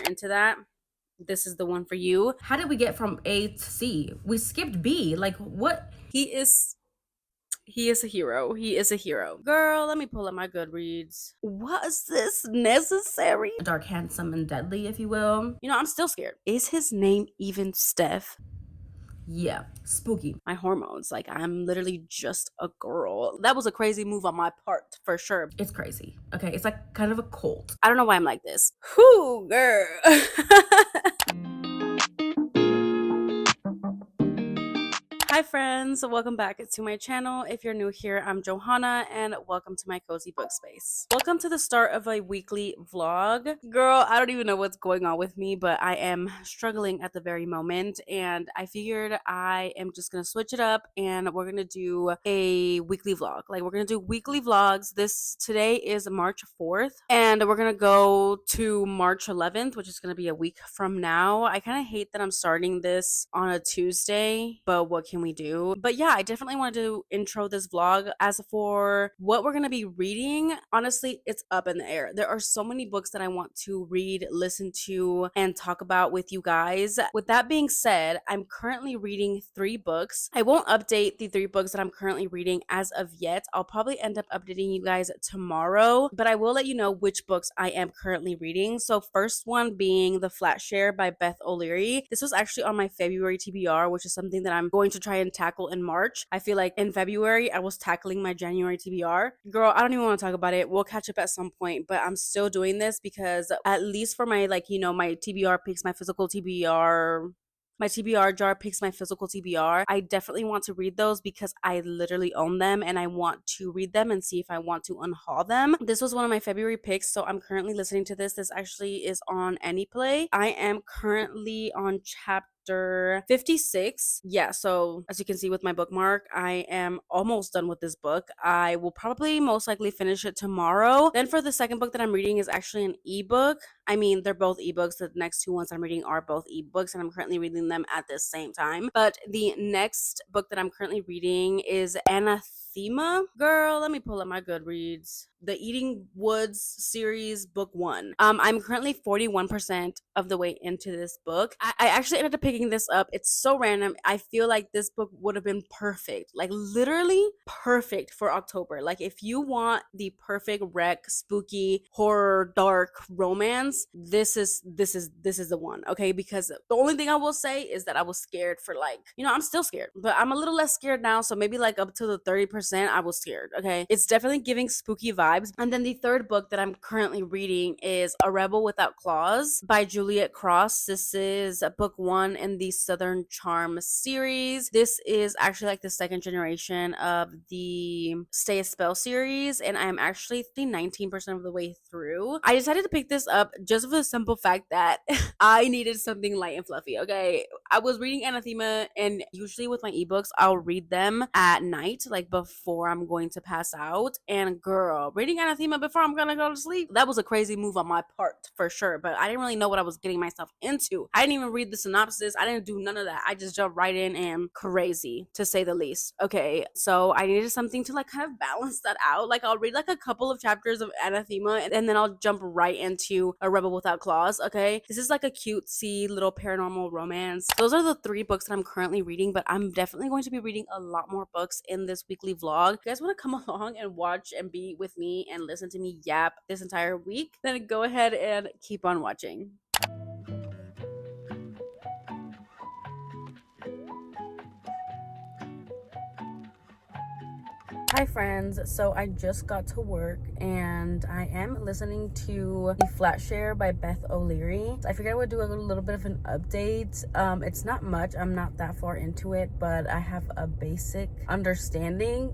into that, this is the one for you. How did we get from A to C? We skipped B. Like, what? He is a hero. He is a hero. Girl, let me pull up my Goodreads. Was this necessary? Dark, handsome, and deadly, if you will. You know, I'm still scared. Is his name even Steph? Yeah, spooky. My hormones. Like, I'm literally just a girl. That was a crazy move on my part, for sure. It's crazy. Okay, it's like kind of a cult. I don't know why I'm like this. Whoo, girl. Hi friends, welcome back to my channel. If you're new here, I'm Johanna and welcome to my cozy book space. Welcome to the start of a weekly vlog. Girl, I don't even know what's going on with me, but I am struggling at the very moment and I figured I am just gonna switch it up and we're gonna do a weekly vlog. Like, we're gonna do weekly vlogs. Today is March 4th and we're gonna go to March 11th, which is gonna be a week from now. I kind of hate that I'm starting this on a Tuesday, but what can we do? But yeah, I definitely wanted to intro this vlog. As for what we're going to be reading, honestly, it's up in the air. There are so many books that I want to read, listen to, and talk about with you guys. With that being said, I'm currently reading 3 books. I won't update the 3 books that I'm currently reading as of yet. I'll probably end up updating you guys tomorrow, but I will let you know which books I am currently reading. So first one being The Flat Share by Beth O'Leary. This was actually on my February TBR, which is something that I'm going to try and tackle in March. I feel like in February, I was tackling my January TBR. Girl, I don't even want to talk about it. We'll catch up at some point, but I'm still doing this because at least for my, like, you know, my TBR picks my physical TBR. My TBR jar picks my physical TBR. I definitely want to read those because I literally own them and I want to read them and see if I want to unhaul them. This was one of my February picks, so I'm currently listening to this. This actually is on Anyplay. I am currently on chapter 56. Yeah, so as you can see with my bookmark, I am almost done with this book. I will probably most likely finish it tomorrow. Then for the second book that I'm reading is actually an ebook. I mean, they're both ebooks. The next 2 ones I'm reading are both ebooks, and I'm currently reading them at the same time. But the next book that I'm currently reading is Anathema. Girl, let me pull up my Goodreads. The Eating Woods series, book 1. I'm currently 41% of the way into this book. I actually ended up picking this up. It's so random. I feel like this book would have been perfect, like literally perfect for October. Like, if you want the perfect rec, spooky, horror, dark romance, this is the one. Okay, because the only thing I will say is that I was scared for, like, you know, I'm still scared, but I'm a little less scared now. So maybe like up to the 30% I was scared. Okay, it's definitely giving spooky vibes. And then the third book that I'm currently reading is A Rebel Without Claws by Juliet Cross. This is book 1 in the Southern Charm series. This is actually like the second generation of the Stay a Spell series, and I am actually 19% of the way through. I decided to pick this up just for the simple fact that I needed something light and fluffy. Okay, I was reading Anathema, and usually with my ebooks, I'll read them at night, like before I'm going to pass out. And girl, reading Anathema before I'm gonna go to sleep, that was a crazy move on my part for sure. But I didn't really know what I was getting myself into. I didn't even read the synopsis. I didn't do none of that. I just jumped right in, and crazy to say the least. Okay, so I needed something to like kind of balance that out. Like, I'll read like a couple of chapters of Anathema and then I'll jump right into A Rebel Without Claws. Okay, this is like a cutesy little paranormal romance. Those are the 3 books that I'm currently reading, but I'm definitely going to be reading a lot more books in this weekly vlog. If you guys want to come along and watch and be with me and listen to me yap this entire week, then go ahead and keep on watching. Hi friends, so I just got to work and I am listening to The Flat Share by Beth O'Leary. I figured I would do a little bit of an update. It's not much, I'm not that far into it, but I have a basic understanding.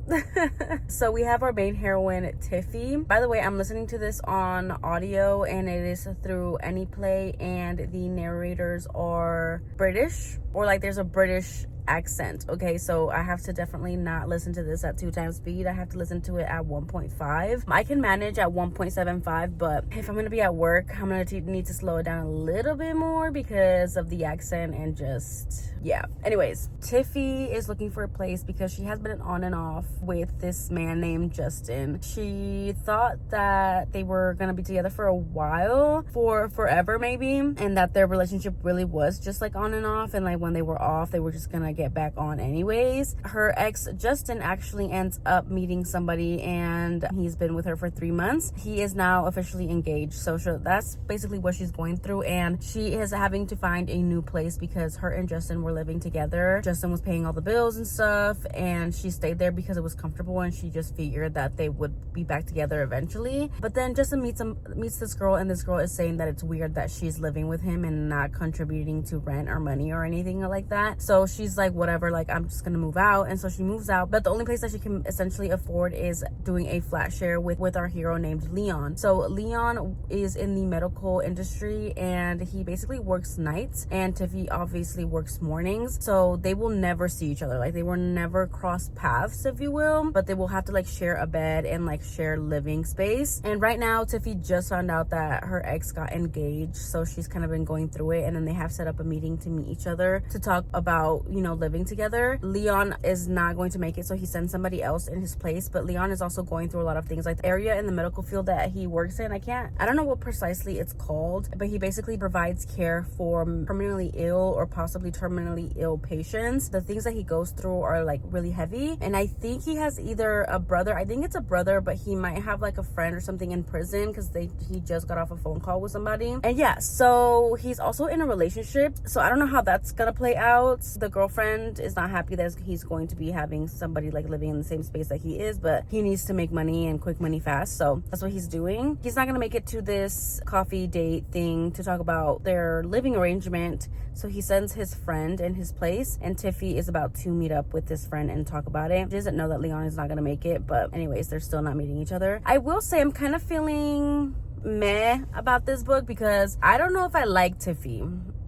So we have our main heroine, Tiffy. By the way, I'm listening to this on audio and it is through Anyplay, and the narrators are British, or like there's a British accent. Okay, so I have to definitely not listen to this at 2 times speed. I have to listen to it at 1.5. I can manage at 1.75, but if I'm gonna be at work, I'm gonna need to slow it down a little bit more because of the accent and just, yeah. Anyways, Tiffy is looking for a place because she has been on and off with this man named Justin. She thought that they were gonna be together for a while, for forever maybe, and that their relationship really was just like on and off, and like when they were off they were just gonna get back on anyways. Her ex Justin actually ends up meeting somebody, and he's been with her for 3 months. He is now officially engaged, so that's basically what she's going through, and she is having to find a new place because her and Justin were living together. Justin was paying all the bills and stuff, and she stayed there because it was comfortable, and she just figured that they would be back together eventually. But then Justin meets this girl, and this girl is saying that it's weird that she's living with him and not contributing to rent or money or anything like that. So she's like, whatever, like I'm just gonna move out. And so she moves out, but the only place that she can essentially afford is doing a flat share with our hero named Leon. So Leon is in the medical industry, and he basically works nights, and Tiffy obviously works mornings, so they will never see each other. Like they will never cross paths, if you will, but they will have to like share a bed and like share living space. And right now Tiffy just found out that her ex got engaged, so she's kind of been going through it, and then they have set up a meeting to meet each other to talk about, you know, living together. Leon is not going to make it, so he sends somebody else in his place, but Leon is also going through a lot of things, like the area in the medical field that he works in. I don't know what precisely it's called, but he basically provides care for permanently ill or possibly terminally ill patients. The things that he goes through are like really heavy, and I think he has either a brother, I think it's a brother, but he might have like a friend or something in prison because he just got off a phone call with somebody. And yeah, so he's also in a relationship, so I don't know how that's gonna play out. The girlfriend is not happy that he's going to be having somebody like living in the same space that he is, but he needs to make money and quick money fast, so that's what he's doing. He's not gonna make it to this coffee date thing to talk about their living arrangement, so he sends his friend in his place, and Tiffy is about to meet up with this friend and talk about it. She doesn't know that Leon is not gonna make it, but anyways, they're still not meeting each other. I will say I'm kind of feeling meh about this book because I don't know if I like Tiffy.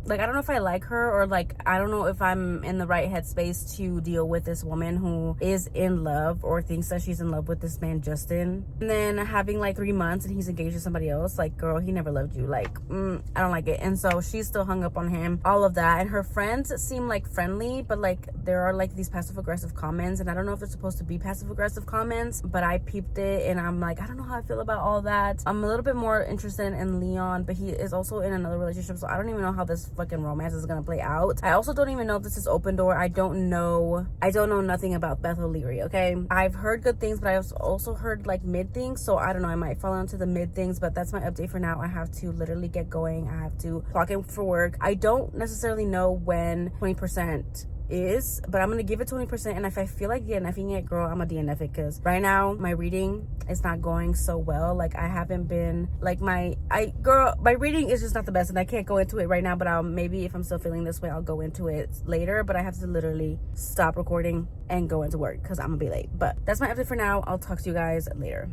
Like, I don't know if I like her, or like I don't know if I'm in the right headspace to deal with this woman who is in love or thinks that she's in love with this man Justin, and then having like 3 months and he's engaged to somebody else. Like, girl, he never loved you. Like, I don't like it. And so she's still hung up on him, all of that. And her friends seem like friendly, but like there are like these passive aggressive comments, and I don't know if they're supposed to be passive aggressive comments, but I peeped it and I'm like, I don't know how I feel about all that. I'm a little bit more interested in Leon, but he is also in another relationship, so I don't even know how this fucking romance is gonna play out. I also don't even know if this is open door. I don't know nothing about Beth O'Leary. Okay, I've heard good things, but I've also heard like mid things, so I don't know, I might fall into the mid things. But that's my update for now. I have to literally get going. I have to clock in for work. I don't necessarily know when 20% is, but I'm gonna give it 20%, and if I feel like DNFing it, girl, I'm gonna DNF it, because right now my reading is not going so well. Like, I haven't been like my reading is just not the best, and I can't go into it right now, but I'll maybe, if I'm still feeling this way, I'll go into it later. But I have to literally stop recording and go into work because I'm gonna be late. But that's my update for now. I'll talk to you guys later.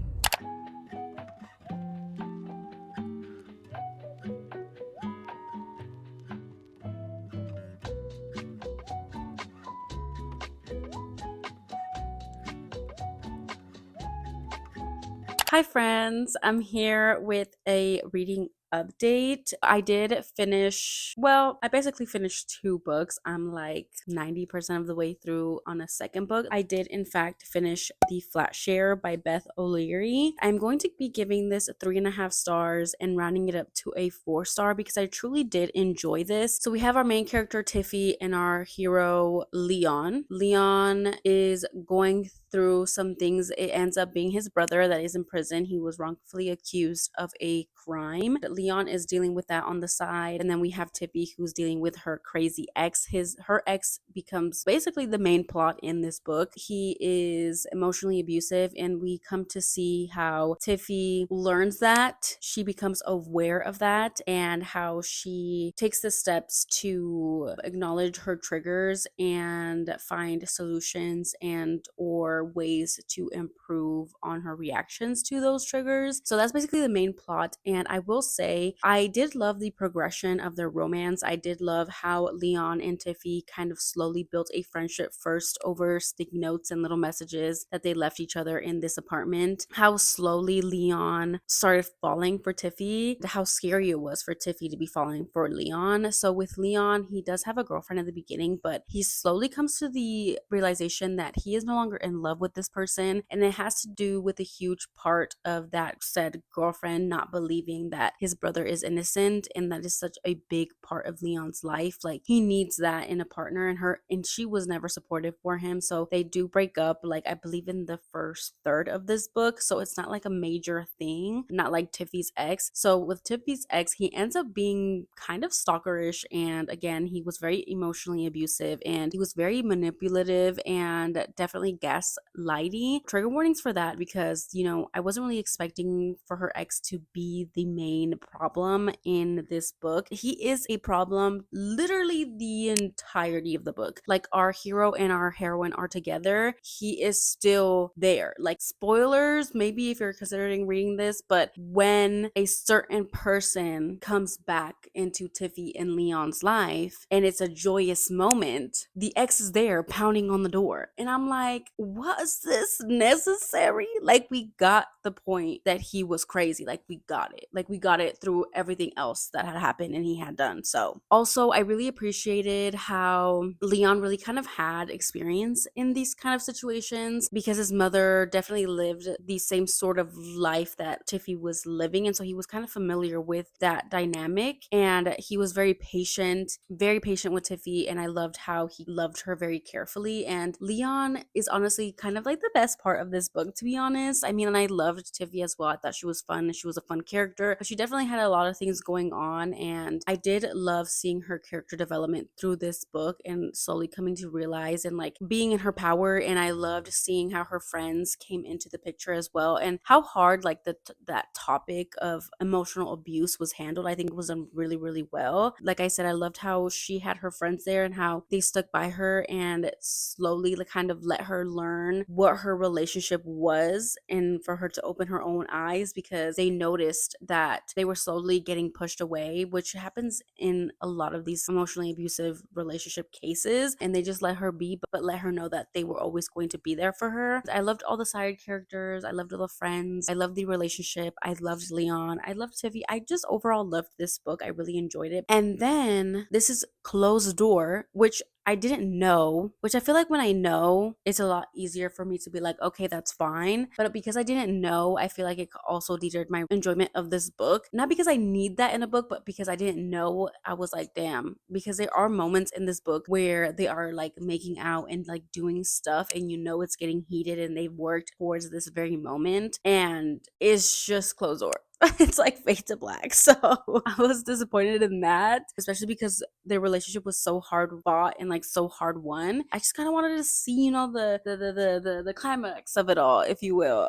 Hi friends, I'm here with a reading update. I did finish, well, I basically finished 2 books. I'm like 90% of the way through on a second book. I did in fact finish The Flat Share by Beth O'Leary. I'm going to be giving this 3.5 stars and rounding it up to a 4-star because I truly did enjoy this. So we have our main character Tiffy and our hero Leon. Leon is going through some things. It ends up being his brother that is in prison. He was wrongfully accused of a crime. Leon is dealing with that on the side, and then we have Tiffy who's dealing with her crazy ex. Her ex becomes basically the main plot in this book. He is emotionally abusive, and we come to see how Tiffy learns that, she becomes aware of that, and how she takes the steps to acknowledge her triggers and find solutions and or her ways to improve on her reactions to those triggers. So that's basically the main plot. And I will say, I did love the progression of their romance. I did love how Leon and Tiffy kind of slowly built a friendship first over sticky notes and little messages that they left each other in this apartment. How slowly Leon started falling for Tiffy, how scary it was for Tiffy to be falling for Leon. So with Leon, he does have a girlfriend at the beginning, but he slowly comes to the realization that he is no longer in love with this person. And it has to do with a huge part of that said girlfriend not believing that his brother is innocent. And that is such a big part of Leon's life. Like, he needs that in a partner, and she was never supportive for him. So they do break up, like, I believe in the first third of this book. So it's not like a major thing, not like Tiffy's ex. So with Tiffy's ex, he ends up being kind of stalkerish. And again, he was very emotionally abusive and he was very manipulative and definitely gaslighty. Trigger warnings for that because, I wasn't really expecting for her ex to be the main problem in this book. He is a problem literally the entirety of the book. Like, our hero and our heroine are together, he is still there. Like, spoilers, maybe if you're considering reading this, but when a certain person comes back into Tiffy and Leon's life and it's a joyous moment, the ex is there pounding on the door. And I'm like, was this necessary? Like, we got the point that he was crazy. Like, we got it. Like, we got it through everything else that had happened and he had done. So also, I really appreciated how Leon really kind of had experience in these kind of situations because his mother definitely lived the same sort of life that Tiffy was living. And so he was kind of familiar with that dynamic. And he was very patient with Tiffy. And I loved how he loved her very carefully. And Leon is honestly kind of like the best part of this book, to be honest. I mean, and I loved Tiffy as well. I thought she was fun. She was a fun character, but she definitely had a lot of things going on. And I did love seeing her character development through this book and slowly coming to realize and like being in her power. And I loved seeing how her friends came into the picture as well, and how hard like that topic of emotional abuse was handled. I think it was done really, really well. Like I said, I loved how she had her friends there and how they stuck by her and slowly like kind of let her learn what her relationship was, and for her to open her own eyes because they noticed that they were slowly getting pushed away, which happens in a lot of these emotionally abusive relationship cases. And they just let her be, but let her know that they were always going to be there for her. I loved all the side characters. I loved all the friends. I loved the relationship. I loved Leon. I loved Tiffy. I just overall loved this book. I really enjoyed it. And then this is Closed Door, which I didn't know, which I feel like when I know, it's a lot easier for me to be like, okay, that's fine. But because I didn't know, I feel like it also deterred my enjoyment of this book. Not because I need that in a book, but because I didn't know, I was like, damn. Because there are moments in this book where they are like making out and like doing stuff, and it's getting heated, and they've worked towards this very moment. And it's just Closed Door. It's like fade to black. So I was disappointed in that, especially because their relationship was so hard fought and like so hard won. I just kind of wanted to see, the climax of it all, if you will.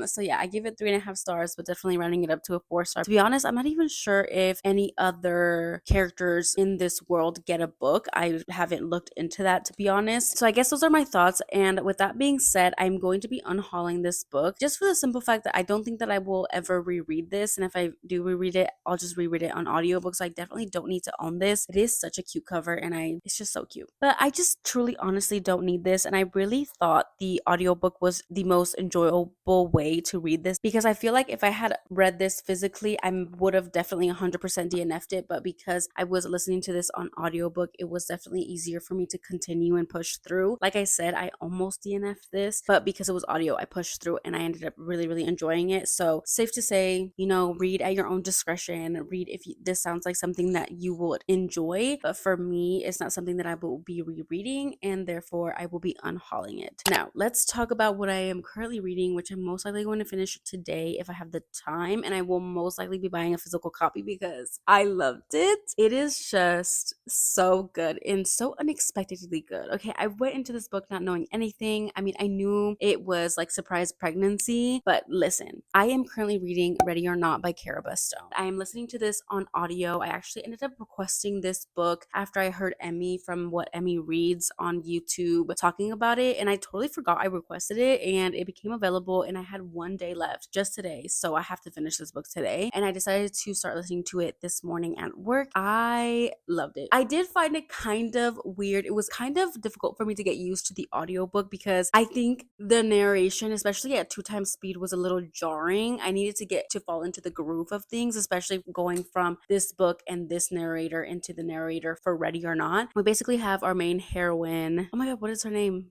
So yeah, I give it 3.5 stars, but definitely rounding it up to a 4 star. To be honest, I'm not even sure if any other characters in this world get a book. I haven't looked into that, to be honest. So I guess those are my thoughts. And with that being said, I'm going to be unhauling this book just for the simple fact that I don't think that I will ever reread this. And if I do reread it, I'll just reread it on audiobook. So I definitely don't need to own this. It is such a cute cover and it's just so cute. But I just truly honestly don't need this. And I really thought the audiobook was the most enjoyable way to read this, because I feel like if I had read this physically, I would have definitely 100% DNF'd it. But because I was listening to this on audiobook, it was definitely easier for me to continue and push through. Like I said, I almost DNF'd this, but because it was audio, I pushed through and I ended up really, really enjoying it. So safe to say, read at your own discretion. Read if this sounds like something that you would enjoy. But for me, it's not something that I will be rereading, and therefore I will be unhauling it. Now, let's talk about what I am currently reading, which I'm most likely going to finish today if I have the time, and I will most likely be buying a physical copy because I loved it. It is just so good and so unexpectedly good. Okay, I went into this book not knowing anything. I mean, I knew it was like surprise pregnancy, but listen, I am currently reading Ready or Or Not by Cara Stone. I am listening to this on audio. I actually ended up requesting this book after I heard Emmy from What Emmy Reads on YouTube talking about it, and I totally forgot I requested it, and it became available, and I had one day left just today, so I have to finish this book today, and I decided to start listening to it this morning at work. I loved it. I did find it kind of weird. It was kind of difficult for me to get used to the audiobook because I think the narration, especially at 2 times speed, was a little jarring. I needed to get to fall into the groove of things, especially going from this book and this narrator into the narrator for Ready or Not. We basically have our main heroine. Oh my god, what is her name?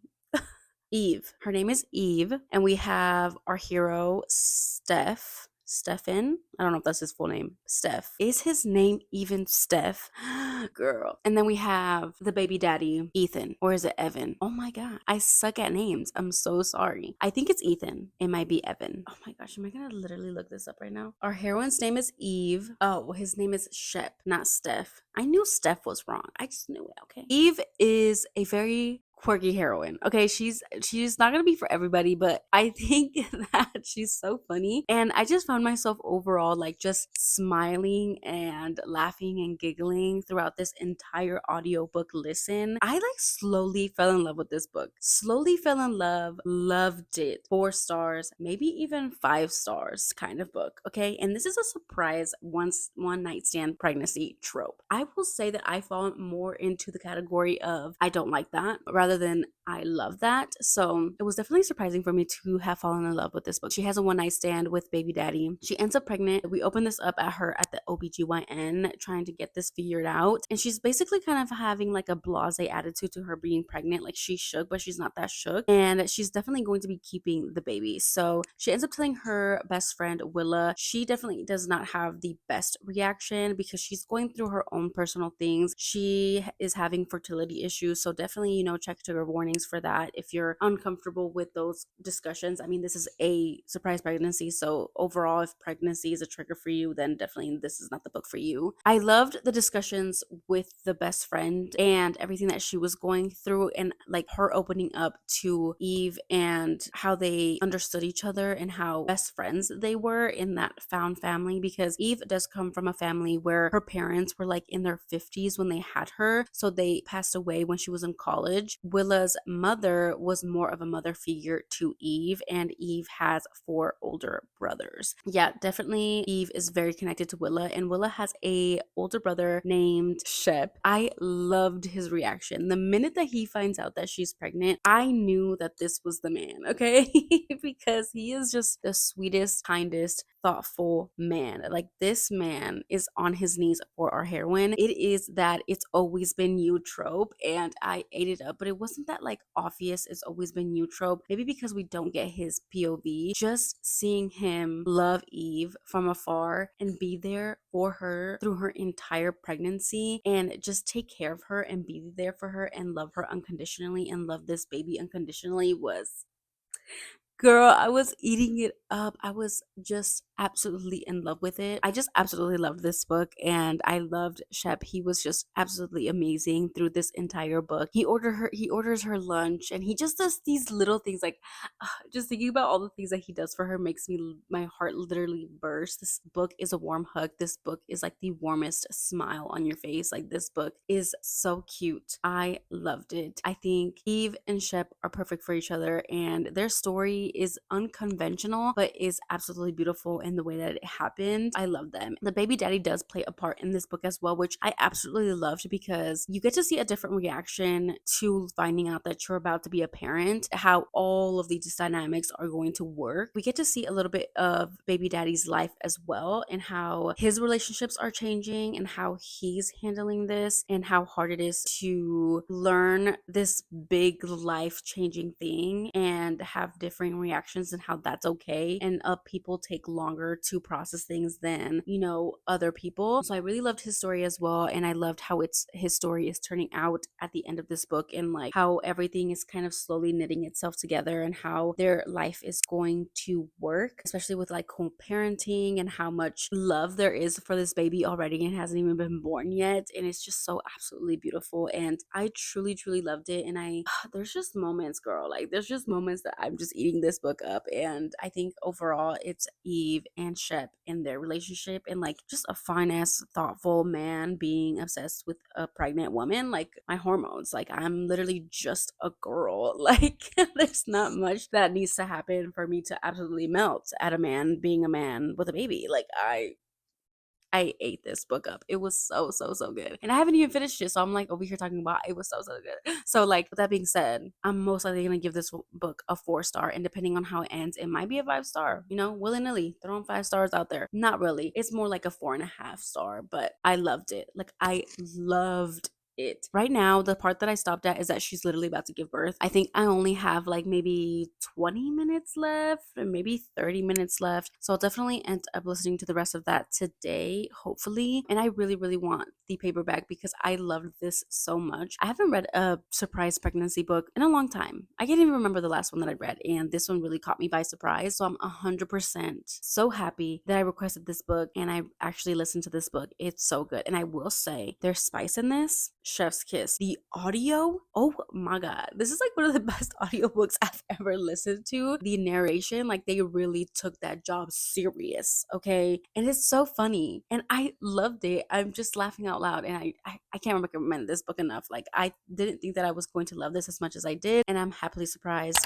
Eve. Her name is Eve. And we have our hero, Stefan. I don't know if that's his full name. Steph. Is his name even Steph? Girl. And then we have the baby daddy, Ethan. Or is it Evan? Oh my god. I suck at names. I'm so sorry. I think it's Ethan. It might be Evan. Oh my gosh. Am I gonna literally look this up right now? Our heroine's name is Eve. Oh, his name is Shep, not Steph. I knew Steph was wrong. I just knew it, okay? Eve is a very quirky heroine. Okay, she's not gonna be for everybody, but I think that she's so funny. And I just found myself overall like just smiling and laughing and giggling throughout this entire audiobook listen. I like slowly fell in love with this book. Slowly fell in love, loved it. 4 stars, maybe even 5 stars kind of book. Okay, and this is a surprise one night stand pregnancy trope. I will say that I fall more into the category of I don't like that rather than I love that. So it was definitely surprising for me to have fallen in love with this book. She has a one night stand with baby daddy. She ends up pregnant. We open this up at her at the OBGYN trying to get this figured out. And she's basically kind of having like a blase attitude to her being pregnant. Like she's shook, but she's not that shook. And she's definitely going to be keeping the baby. So she ends up telling her best friend, Willa. She definitely does not have the best reaction because she's going through her own personal things. She is having fertility issues. So definitely, check trigger warnings for that if you're uncomfortable with those discussions. I mean, this is a surprise pregnancy. So overall, if pregnancy is a trigger for you, then definitely this is not the book for you. I loved the discussions with the best friend and everything that she was going through and like her opening up to Eve and how they understood each other and how best friends they were in that found family, because Eve does come from a family where her parents were like in their 50s when they had her. So they passed away when she was in college. Willa's mother was more of a mother figure to Eve, and Eve has 4 older brothers. Yeah, definitely Eve is very connected to Willa, and Willa has a older brother named Shep. I loved his reaction. The minute that he finds out that she's pregnant, I knew that this was the man, okay? Because he is just the sweetest, kindest, thoughtful man. Like this man is on his knees for our heroine. It is that it's always been you trope, and I ate it up, but it wasn't that like obvious it's always been you trope. Maybe because we don't get his POV. Just seeing him love Eve from afar and be there for her through her entire pregnancy and just take care of her and be there for her and love her unconditionally and love this baby unconditionally was, girl, I was eating it up. I was just absolutely in love with it. I just absolutely loved this book, and I loved Shep. He was just absolutely amazing through this entire book. He orders her lunch, and he just does these little things like just thinking about all the things that he does for her makes my heart literally burst. This book is a warm hug. This book is like the warmest smile on your face. Like this book is so cute. I loved it. I think Eve and Shep are perfect for each other, and their story is unconventional but is absolutely beautiful in the way that it happened. I love them. The baby daddy does play a part in this book as well, which I absolutely loved because you get to see a different reaction to finding out that you're about to be a parent, how all of these dynamics are going to work. We get to see a little bit of baby daddy's life as well, and how his relationships are changing and how he's handling this and how hard it is to learn this big life changing thing and have differing reactions and how that's okay, and people take longer to process things than other people. So I really loved his story as well, and I loved how his story is turning out at the end of this book, and like how everything is kind of slowly knitting itself together and how their life is going to work, especially with like co-parenting and how much love there is for this baby already and hasn't even been born yet, and it's just so absolutely beautiful, and I truly loved it. And I there's just moments, girl, like there's just moments that I'm just eating this book up, and I think overall it's Eve and Shep in their relationship, and like just a fine ass, thoughtful man being obsessed with a pregnant woman. Like my hormones, like I'm literally just a girl. Like there's not much that needs to happen for me to absolutely melt at a man being a man with a baby. Like I ate this book up. It was so, so, so good. And I haven't even finished it. So I'm like over here talking about it was so, so good. So, like, with that being said, I'm most likely going to give this book a 4 star. And depending on how it ends, it might be a 5 star, you know, willy nilly. Throwing 5 stars out there. Not really. It's more like a 4.5 star, but I loved it. Like, I loved it. Right now, the part that I stopped at is that she's literally about to give birth. I think I only have like maybe 20 minutes left or maybe 30 minutes left. So I'll definitely end up listening to the rest of that today, hopefully. And I really, really want the paperback because I loved this so much. I haven't read a surprise pregnancy book in a long time. I can't even remember the last one that I read, and this one really caught me by surprise. So I'm 100% so happy that I requested this book and I actually listened to this book. It's so good. And I will say there's spice in this. Chef's kiss. The audio, oh my god, this is like one of the best audiobooks I've ever listened to. The narration, like they really took that job serious, okay? And it's so funny, and I loved it. I'm just laughing out loud, and I can't recommend this book enough. Like I didn't think that I was going to love this as much as I did, and I'm happily surprised.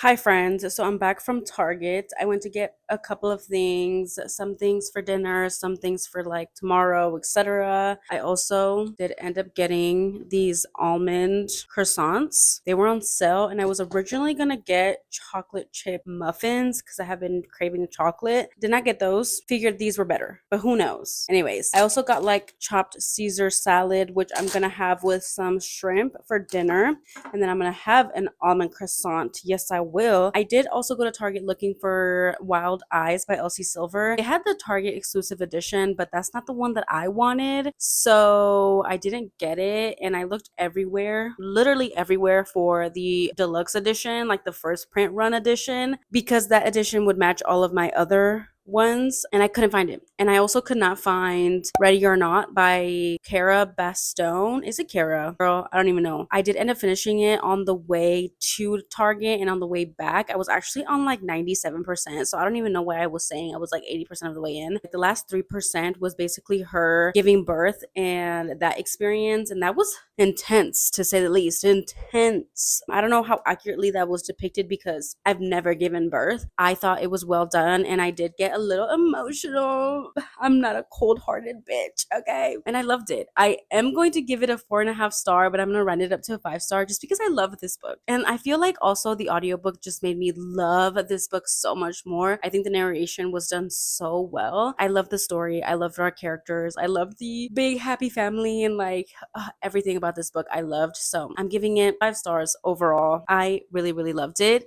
Hi, friends. So I'm back from Target. I went to get a couple of things, some things for dinner, some things for like tomorrow, etc. I also did end up getting these almond croissants. They were on sale, and I was originally gonna get chocolate chip muffins because I have been craving chocolate. Did not get those. Figured these were better, but who knows? Anyways, I also got like chopped Caesar salad, which I'm gonna have with some shrimp for dinner, and then I'm gonna have an almond croissant. Yes, I will. I did also go to Target looking for Wild Eyes by Elsie Silver. They had the Target exclusive edition, but that's not the one that I wanted. So I didn't get it. And I looked everywhere, literally everywhere, for the deluxe edition, like the first print run edition, because that edition would match all of my other ones, and I couldn't find it. And I also could not find Ready or Not by Cara Bastone. Is it Cara? Girl, I don't even know. I did end up finishing it on the way to Target, and on the way back, I was actually on like 97%. So I don't even know why I was saying I was like 80% of the way in. Like the last 3% was basically her giving birth and that experience, and that was intense to say the least. Intense. I don't know how accurately that was depicted because I've never given birth. I thought it was well done, and I did get a little emotional. I'm not a cold-hearted bitch, okay? And I loved it. I am going to give it a 4.5 star, but I'm gonna round it up to a 5 star just because I love this book. And I feel like also the audiobook just made me love this book so much more. I think the narration was done so well. I love the story. I loved our characters. I love the big happy family, and like everything about this book I loved. So I'm giving it 5 stars overall. I really, really loved it.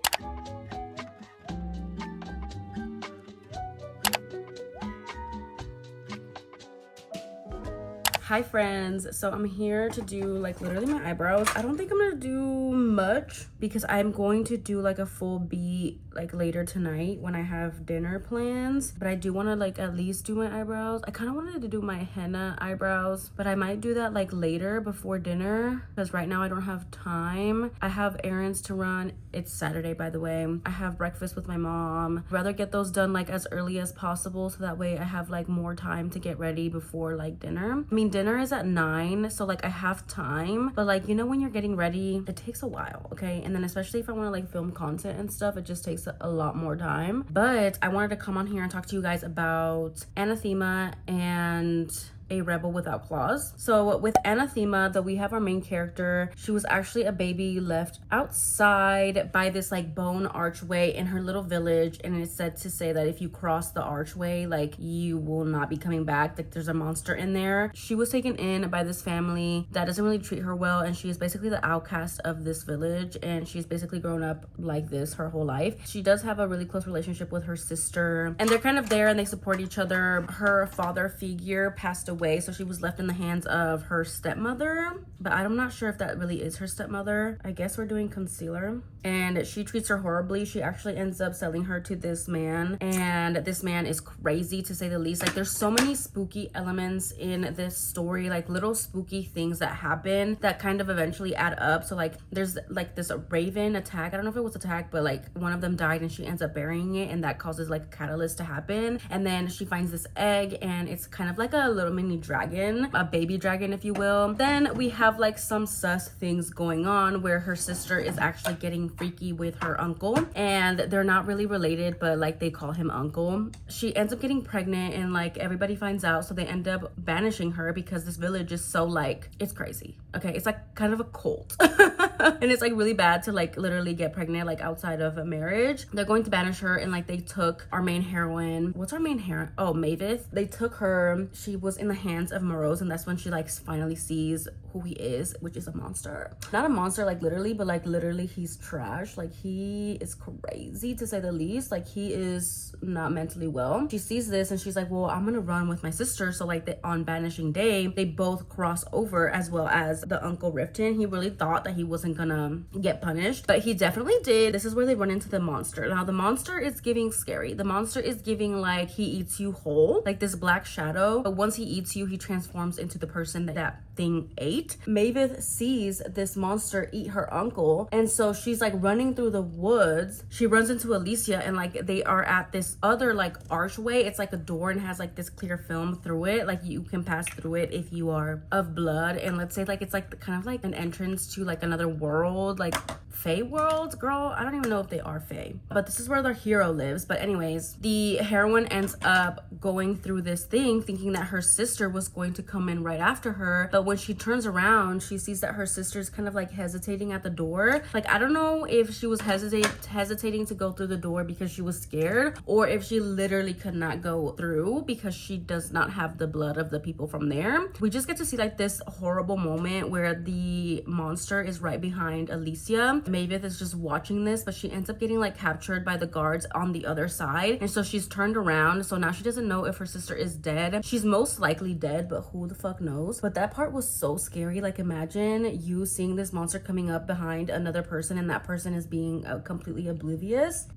Hi, friends. So I'm here to do like literally my eyebrows. I don't think I'm gonna do much because I'm going to do like a full beat like later tonight when I have dinner plans, but I do want to like at least do my eyebrows. I kind of wanted to do my henna eyebrows, but I might do that like later before dinner because right now I don't have time. I have errands to run. It's Saturday, by the way. I have breakfast with my mom. I'd rather get those done like as early as possible so that way I have like more time to get ready before like dinner. I mean, dinner is at 9, so like I have time, but like, you know, when you're getting ready, it takes a while, okay? And then especially if I want to like film content and stuff, it just takes a lot more time. But I wanted to come on here and talk to you guys about Anathema and A Rebel Without Claws. So with Anathema, that we have our main character, she was actually a baby left outside by this like bone archway in her little village, and it's said to say that if you cross the archway, like you will not be coming back, like there's a monster in there. She was taken in by this family that doesn't really treat her well, and she is basically the outcast of this village, and she's basically grown up like this her whole life. She does have a really close relationship with her sister, and they're kind of there and they support each other. Her father figure passed away away, so she was left in the hands of her stepmother, but I'm not sure if that really is her stepmother. I guess we're doing concealer. And she treats her horribly. She actually ends up selling her to this man, and this man is crazy to say the least. Like, there's so many spooky elements in this story, like little spooky things that happen that kind of eventually add up. So like there's like this raven attack. I don't know if it was attack, but like one of them died and she ends up burying it, and that causes like a catalyst to happen. And then she finds this egg, and it's kind of like a little mini dragon, a baby dragon if you will. Then we have like some sus things going on where her sister is actually getting freaky with her uncle, and they're not really related, but like they call him uncle. She ends up getting pregnant, and like everybody finds out, so they end up banishing her because this village is so like, it's crazy. Okay, it's like kind of a cult. And it's like really bad to like literally get pregnant like outside of a marriage. They're going to banish her, and like they took our main heroine. What's our main heroine? Oh, Mavis. They took her. She was in the hands of Morose, and that's when she like finally sees who he is, which is a monster. Not a monster like literally, but like literally he's trash. Like he is crazy to say the least. Like he is not mentally well. She sees this and she's like, well, I'm gonna run with my sister. So like on banishing day, they both cross over, as well as the uncle Rifton. He really thought that he wasn't gonna get punished, but he definitely did. This is where they run into the monster. Now the monster is giving scary. The monster is giving like he eats you whole, like this black shadow. But once he eats you, he transforms into the person that thing ate. Mavis sees this monster eat her uncle, and so she's like running through the woods. She runs into Alicia, and like they are at this other like archway. It's like a door and has like this clear film through it. Like you can pass through it if you are of blood. And let's say like it's like kind of like an entrance to like another world, like Fae worlds, girl. I don't even know if they are Fae, but this is where their hero lives. But anyways, the heroine ends up going through this thing thinking that her sister was going to come in right after her, but when she turns around, she sees that her sister's kind of like hesitating at the door. Like I don't know if she was hesitating to go through the door because she was scared, or if she literally could not go through because she does not have the blood of the people from there. We just get to see like this horrible moment where the monster is right behind Alicia. Mavis is just watching this, but she ends up getting like captured by the guards on the other side, and so she's turned around. So now she doesn't know if her sister is dead. She's most likely dead, but who the fuck knows. But that part was so scary. Like imagine you seeing this monster coming up behind another person, and that person is being completely oblivious.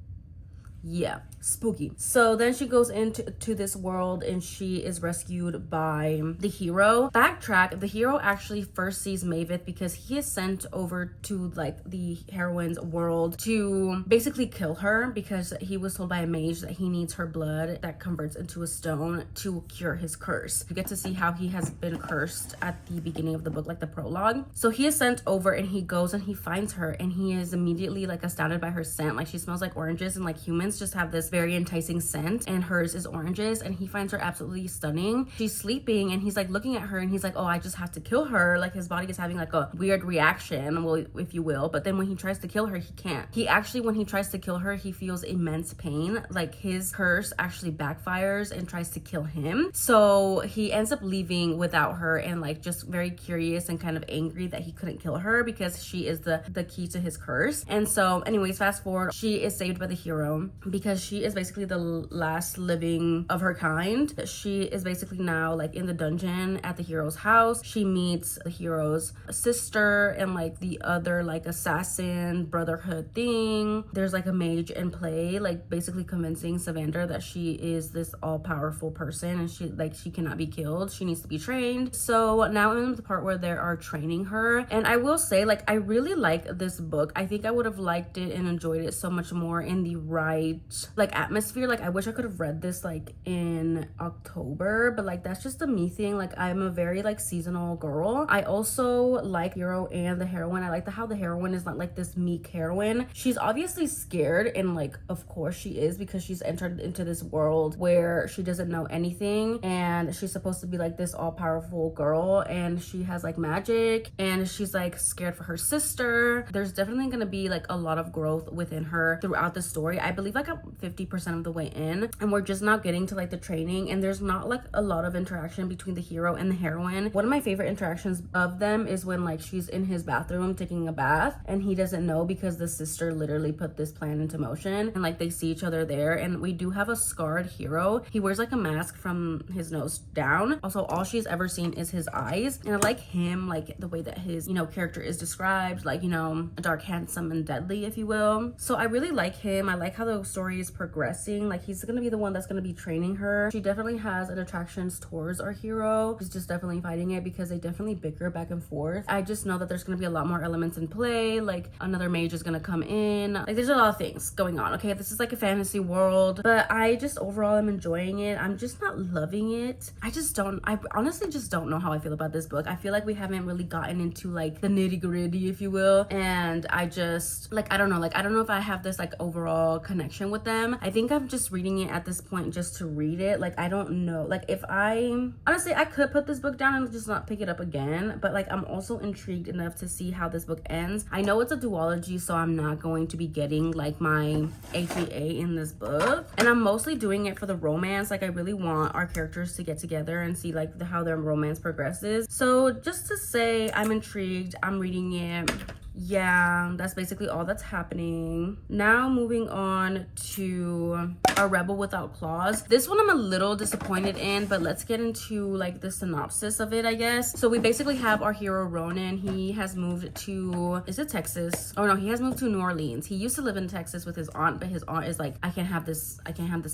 Yeah, spooky. So then she goes into this world, and she is rescued by the hero. Backtrack, the hero actually first sees Mavis because he is sent over to like the heroine's world to basically kill her, because he was told by a mage that he needs her blood that converts into a stone to cure his curse. You get to see how he has been cursed at the beginning of the book, like the prologue. So he is sent over, and he goes and he finds her, and he is immediately like astounded by her scent. Like she smells like oranges, and like humans just have this very enticing scent, and hers is oranges, and he finds her absolutely stunning. She's sleeping, and he's like looking at her, and he's like, oh, I just have to kill her. Like his body is having like a weird reaction, well, if you will. But then when he tries to kill her, he can't. He actually, when he tries to kill her, he feels immense pain. Like his curse actually backfires and tries to kill him. So he ends up leaving without her, and like just very curious and kind of angry that he couldn't kill her because she is the key to his curse. And so anyways, fast forward, she is saved by the hero because she is basically the last living of her kind. She is basically now like in the dungeon at the hero's house. She meets the hero's sister and like the other like assassin brotherhood thing. There's like a mage in play, like basically convincing Savander that she is this all-powerful person, and she cannot be killed. She needs to be trained. So now I'm in the part where they are training her, and I will say like I really like this book. I think I would have liked it and enjoyed it so much more in the right like atmosphere. Like I wish I could have read this like in October, but like that's just a me thing. Like I'm a very like seasonal girl. I also like hero and the heroine. I like how the heroine is not like this meek heroine. She's obviously scared, and like of course she is, because she's entered into this world where she doesn't know anything, and she's supposed to be like this all-powerful girl, and she has like magic, and she's like scared for her sister. There's definitely gonna be like a lot of growth within her throughout the story. I believe like like 50% of the way in, and we're just not getting to like the training, and there's not like a lot of interaction between the hero and the heroine. One of my favorite interactions of them is when like she's in his bathroom taking a bath and he doesn't know because the sister literally put this plan into motion, and like they see each other there. And we do have a scarred hero. He wears like a mask from his nose down. Also, all she's ever seen is his eyes, and I like him, like the way that his, you know, character is described, like, you know, dark, handsome, and deadly, if you will. So I really like him. I like how the story is progressing. Like, he's gonna be the one that's gonna be training her. She definitely has an attractions towards our hero. She's just definitely fighting it because they definitely bicker back and forth. I just know that there's gonna be a lot more elements in play. Like, another mage is gonna come in. Like, there's a lot of things going on. Okay, this is like a fantasy world, but I just overall am enjoying it. I'm just not loving it. I honestly just don't know how I feel about this book. I feel like we haven't really gotten into like the nitty gritty, if you will, and I just like, I don't know if I have this like overall connection with them. I think I'm just reading it at this point just to read it. Like, I don't know, like, if I honestly, I could put this book down and just not pick it up again, but like, I'm also intrigued enough to see how this book ends. I know it's a duology, so I'm not going to be getting like my APA in this book, and I'm mostly doing it for the romance. Like, I really want our characters to get together and see like how their romance progresses. So just to say, I'm intrigued, I'm reading it. Yeah, that's basically all that's happening. Now moving on to A Rebel Without Claws. This one I'm a little disappointed in, but let's get into like the synopsis of it, I guess. So we basically have our hero Ronan. He has moved to, is it Texas? Oh no, he has moved to New Orleans. He used to live in Texas with his aunt, but his aunt is like, I can't have this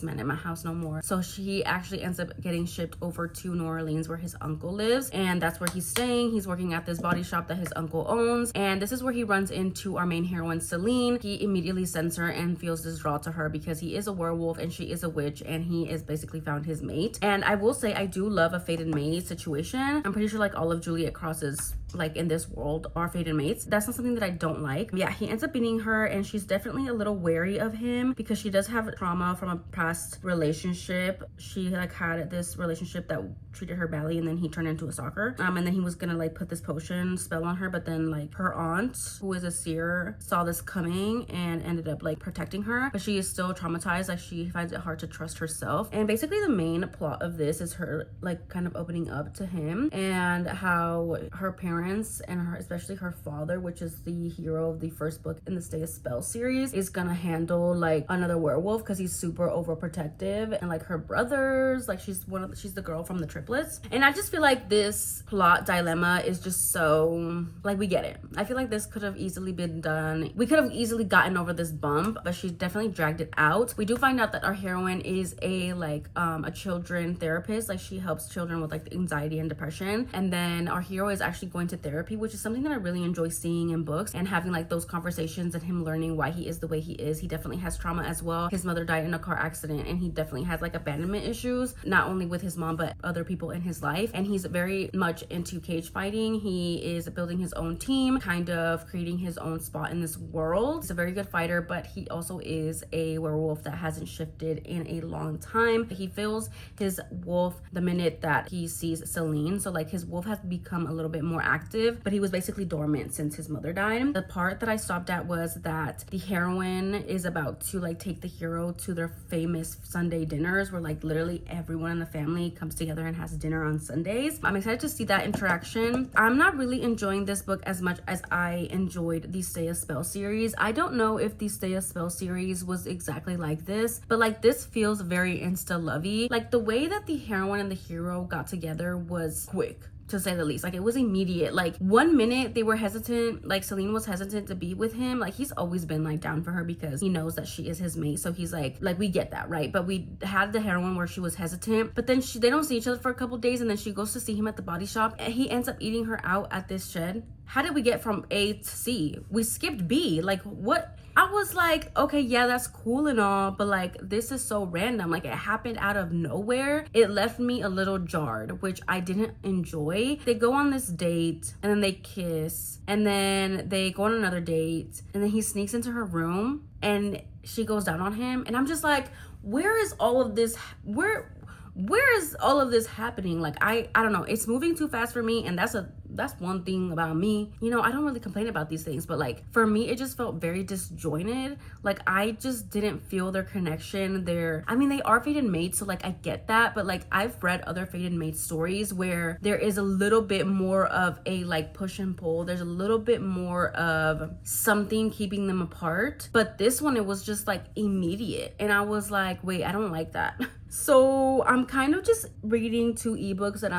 man in my house no more. So she actually ends up getting shipped over to New Orleans where his uncle lives, and that's where he's staying. He's working at this body shop that his uncle owns, and this is where he runs into our main heroine Celine. He immediately sends her and feels this draw to her because he is a werewolf and she is a witch, and he is basically found his mate. And I will say, I do love a fated mate situation. I'm pretty sure like all of Juliet Cross's like in this world are fated mates. That's not something that I don't like. Yeah, he ends up beating her, and she's definitely a little wary of him because she does have trauma from a past relationship. She like had this relationship that treated her badly, and then he turned into a stalker. And then he was gonna like put this potion spell on her, but then like her aunt, who is a seer, saw this coming and ended up like protecting her, but she is still traumatized. Like, she finds it hard to trust herself. And basically the main plot of this is her like kind of opening up to him, and how her parents and her, especially her father, which is the hero of the first book in the Stay a Spell series, is gonna handle like another werewolf because he's super overprotective. And like her brothers, like she's the girl from the triplets. And I just feel like this plot dilemma is just so like, we get it. I feel like this could have easily been done. We could have easily gotten over this bump, but she definitely dragged it out. We do find out that our heroine is a children therapist. Like, she helps children with like anxiety and depression. And then our hero is actually going to therapy, which is something that I really enjoy seeing in books, and having like those conversations and him learning why he is the way he is. He definitely has trauma as well. His mother died in a car accident, and he definitely has like abandonment issues, not only with his mom but other people in his life. And he's very much into cage fighting. He is building his own team, kind of creating his own spot in this world. He's a very good fighter, but he also is a werewolf that hasn't shifted in a long time. He feels his wolf the minute that he sees Celine. So like, his wolf has become a little bit more active, but he was basically dormant since his mother died. The part that I stopped at was that the heroine is about to like take the hero to their famous Sunday dinners, where like literally everyone in the family comes together and has dinner on Sundays. I'm excited to see that interaction. I'm not really enjoying this book as much as I enjoyed the Stay a Spell series. I don't know if the Stay a Spell series was exactly like this, but like, this feels very insta-lovey. Like, the way that the heroine and the hero got together was quick, to say the least. Like, it was immediate. Like, 1 minute they were hesitant, like Celine was hesitant to be with him. Like, he's always been like down for her because he knows that she is his mate, so he's like we get that, right? But we had the heroine where she was hesitant, but then they don't see each other for a couple days, and then she goes to see him at the body shop, and he ends up eating her out at this shed. How did we get from A to C? We skipped B. Like, what? I was like, okay, yeah, that's cool and all, but like, this is so random. Like, it happened out of nowhere. It left me a little jarred, which I didn't enjoy. They go on this date, and then they kiss, and then they go on another date, and then he sneaks into her room, and she goes down on him, and I'm just like, where is all of this? Where is all of this happening? Like, I don't know, it's moving too fast for me, and that's a that's one thing about me. You know, I don't really complain about these things, but like for me, it just felt very disjointed. Like I just didn't feel their connection. I mean, they are fated mates, so like I get that, but like I've read other fated mate stories where there is a little bit more of a like push and pull. There's a little bit more of something keeping them apart. But this one, it was just like immediate. And I was like, wait, I don't like that. So I'm kind of just reading two ebooks that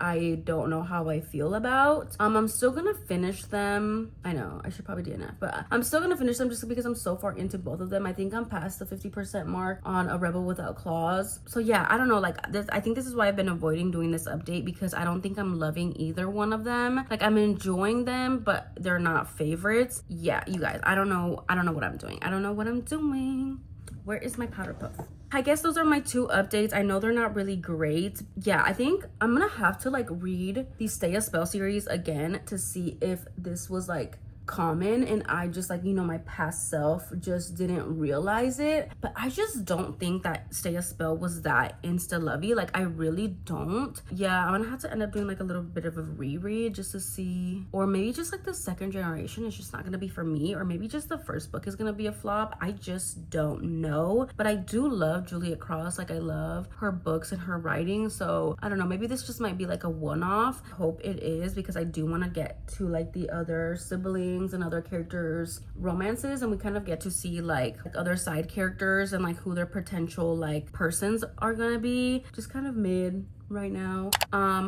I don't know how I feel about. I'm still gonna finish them. I know I should probably DNF, but I'm still gonna finish them just because I'm so far into both of them. I think I'm past the 50% mark on A Rebel Without Claws. So yeah, I don't know, like this, I think this is why I've been avoiding doing this update, because I don't think I'm loving either one of them. Like I'm enjoying them, but they're not favorites. Yeah, you guys, I don't know what I'm doing. I don't know what I'm doing. Where is my powder puff? I guess those are my two updates. I know they're not really great. Yeah, I think I'm gonna have to like read the Stay a Spell series again to see if this was like common and I just like, you know, my past self just didn't realize it. But I just don't think that Stay a Spell was that insta lovey. Like I really don't. Yeah, I'm gonna have to end up doing like a little bit of a reread just to see, or maybe just like the second generation is just not gonna be for me, or maybe just the first book is gonna be a flop. I just don't know. But I do love Juliet Cross. Like I love her books and her writing, so I don't know, maybe this just might be like a one-off. Hope it is, because I do want to get to like the other siblings and other characters' romances, and we kind of get to see like other side characters and like who their potential like persons are gonna be. Just kind of mid right now.